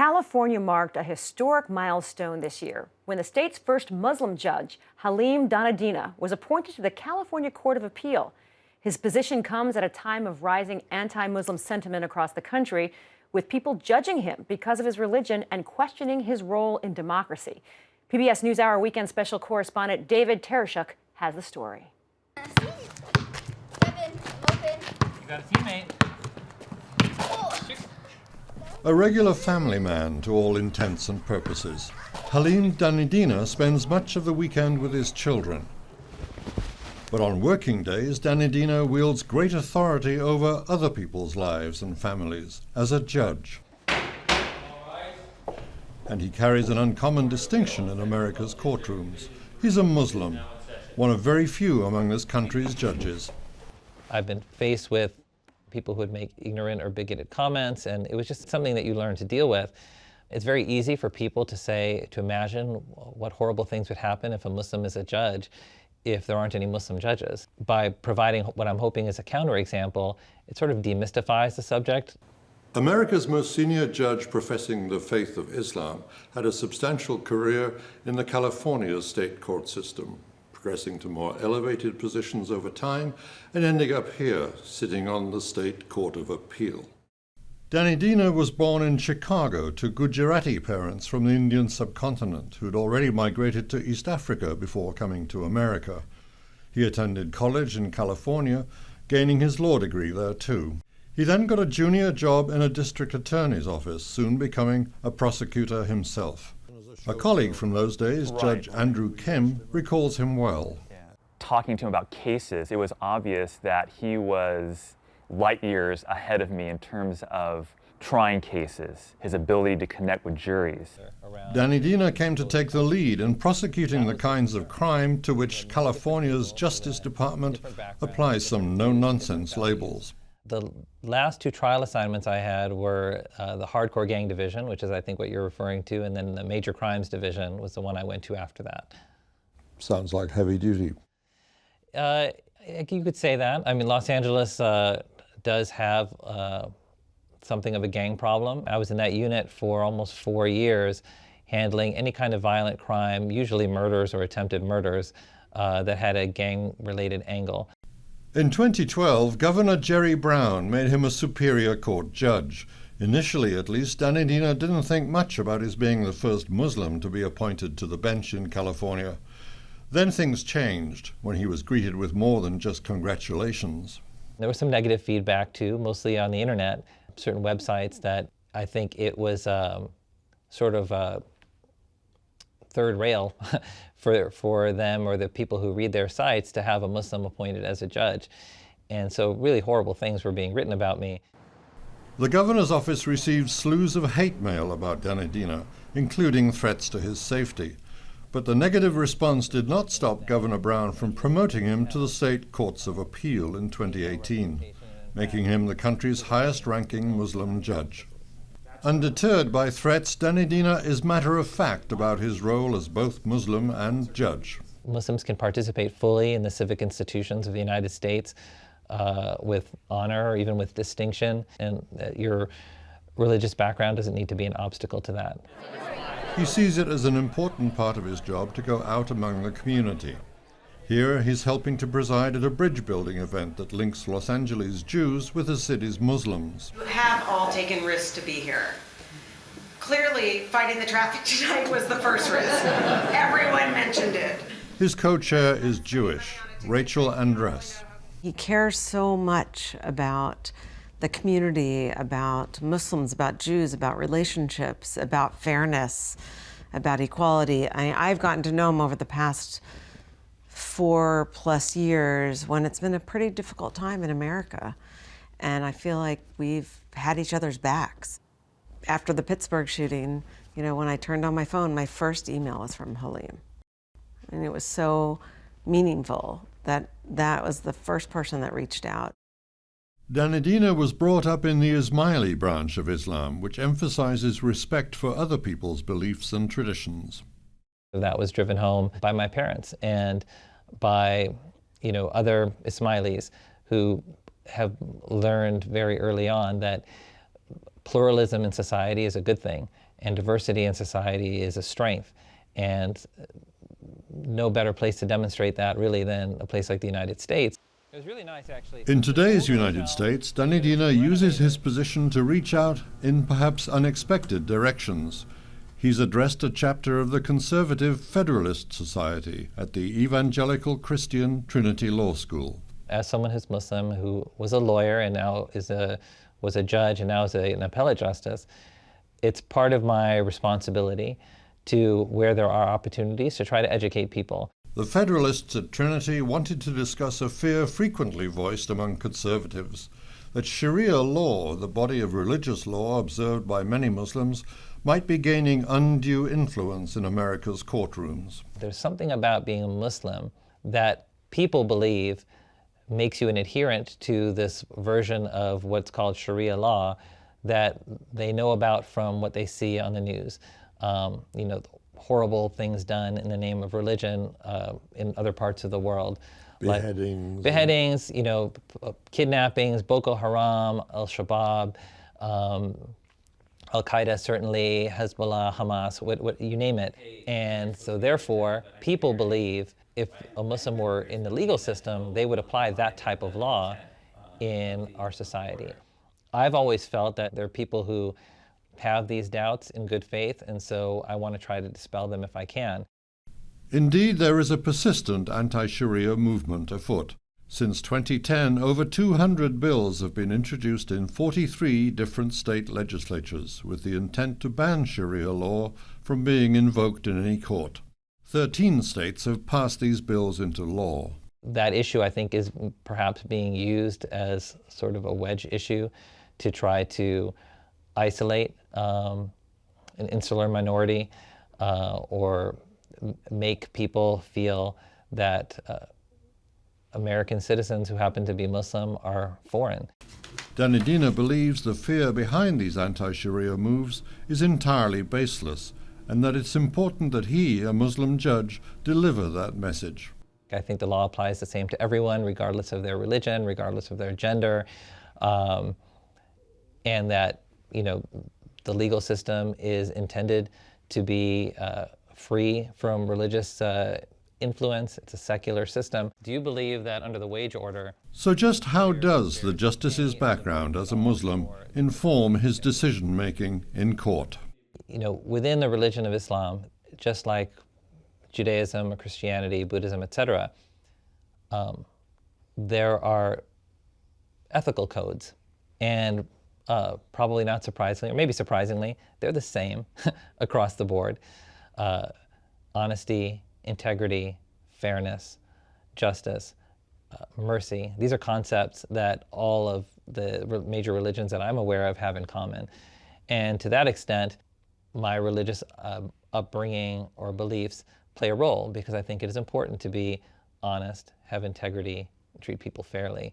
California marked a historic milestone this year when the state's first Muslim judge, Halim Dhanidina, was appointed to the California Court of Appeal. His position comes at a time of rising anti-Muslim sentiment across the country, with people judging him because of his religion and questioning his role in democracy. PBS NewsHour weekend special correspondent David Tereshchuk has the story. Kevin, I'm open. You got a teammate. A regular family man to all intents and purposes, Halim Dhanidina spends much of the weekend with his children. But on working days, Dhanidina wields great authority over other people's lives and families as a judge. And he carries an uncommon distinction in America's courtrooms. He's a Muslim, one of very few among this country's judges. I've been faced with people who would make ignorant or bigoted comments, and it was just something that you learn to deal with. It's very easy for people to imagine what horrible things would happen if a Muslim is a judge if there aren't any Muslim judges. By providing what I'm hoping is a counterexample, it sort of demystifies the subject. America's most senior judge professing the faith of Islam had a substantial career in the California state court system, progressing to more elevated positions over time and ending up here, sitting on the State Court of Appeal. Dhanidina was born in Chicago to Gujarati parents from the Indian subcontinent who had already migrated to East Africa before coming to America. He attended college in California, gaining his law degree there too. He then got a junior job in a district attorney's office, soon becoming a prosecutor himself. A colleague from those days, Judge Andrew Kim, recalls him well. Talking to him about cases, it was obvious that he was light years ahead of me in terms of trying cases, his ability to connect with juries. Dhanidina came to take the lead in prosecuting the kinds of crime to which California's Justice Department applies some no-nonsense labels. The last two trial assignments I had were the hardcore gang division, which is I think what you're referring to, and then the major crimes division was the one I went to after that. Sounds like heavy duty. You could say that. I mean, Los Angeles does have something of a gang problem. I was in that unit for almost 4 years, handling any kind of violent crime, usually murders or attempted murders, that had a gang-related angle. In 2012, Governor Jerry Brown made him a Superior Court judge. Initially, at least, Dhanidina didn't think much about his being the first Muslim to be appointed to the bench in California. Then things changed when he was greeted with more than just congratulations. There was some negative feedback too, mostly on the internet, certain websites that I think it was sort of third rail for them or the people who read their sites to have a Muslim appointed as a judge. And so really horrible things were being written about me. The governor's office received slews of hate mail about Dhanidina, including threats to his safety. But the negative response did not stop Governor Brown from promoting him to the state courts of appeal in 2018, making him the country's highest-ranking Muslim judge. Undeterred by threats, Dhanidina is matter-of-fact about his role as both Muslim and judge. Muslims can participate fully in the civic institutions of the United States with honor or even with distinction, and your religious background doesn't need to be an obstacle to that. He sees it as an important part of his job to go out among the community. Here, he's helping to preside at a bridge-building event that links Los Angeles Jews with the city's Muslims. You have all taken risks to be here. Clearly, fighting the traffic tonight was the first risk. Everyone mentioned it. His co-chair is Jewish, Rachel Andress. He cares so much about the community, about Muslims, about Jews, about relationships, about fairness, about equality. I've gotten to know him over the past 4+ years when it's been a pretty difficult time in America. And I feel like we've had each other's backs. After the Pittsburgh shooting, you know, when I turned on my phone, my first email was from Halim. And it was so meaningful that that was the first person that reached out. Dhanidina was brought up in the Ismaili branch of Islam, which emphasizes respect for other people's beliefs and traditions. That was driven home by my parents and by, other Ismailis who have learned very early on that pluralism in society is a good thing, and diversity in society is a strength. And no better place to demonstrate that really than a place like the United States. It was really nice, actually. In today's United States, Dhanidina uses his position to reach out in perhaps unexpected directions. He's addressed a chapter of the Conservative Federalist Society at the Evangelical Christian Trinity Law School. As someone who's Muslim, who was a lawyer and now was a judge and now is an appellate justice, it's part of my responsibility to, where there are opportunities, to try to educate people. The Federalists at Trinity wanted to discuss a fear frequently voiced among conservatives, that Sharia law, the body of religious law observed by many Muslims, might be gaining undue influence in America's courtrooms. There's something about being a Muslim that people believe makes you an adherent to this version of what's called Sharia law that they know about from what they see on the news. You know, horrible things done in the name of religion in other parts of the world. Beheadings. Like beheadings, you know, kidnappings, Boko Haram, Al-Shabaab, Al-Qaeda certainly, Hezbollah, Hamas, what you name it. And so therefore, people believe if a Muslim were in the legal system, they would apply that type of law in our society. I've always felt that there are people who have these doubts in good faith, and so I want to try to dispel them if I can. Indeed, there is a persistent anti-Sharia movement afoot. Since 2010, over 200 bills have been introduced in 43 different state legislatures with the intent to ban Sharia law from being invoked in any court. 13 states have passed these bills into law. That issue, I think, is perhaps being used as sort of a wedge issue to try to isolate an insular minority or make people feel that American citizens who happen to be Muslim are foreign. Dhanidina believes the fear behind these anti-Sharia moves is entirely baseless, and that it's important that he, a Muslim judge, deliver that message. I think the law applies the same to everyone, regardless of their religion, regardless of their gender, and that, you know, the legal system is intended to be free from religious influence. It's a secular system. Do you believe that under the wage order... So just how does the justice's background as a Muslim inform his decision-making in court? You know, within the religion of Islam, just like Judaism or Christianity, Buddhism, etc., there are ethical codes. And probably not surprisingly, or maybe surprisingly, they're the same across the board. Honesty, integrity, fairness, justice, mercy. These are concepts that all of the major religions that I'm aware of have in common. And to that extent, my religious upbringing or beliefs play a role because I think it is important to be honest, have integrity, treat people fairly.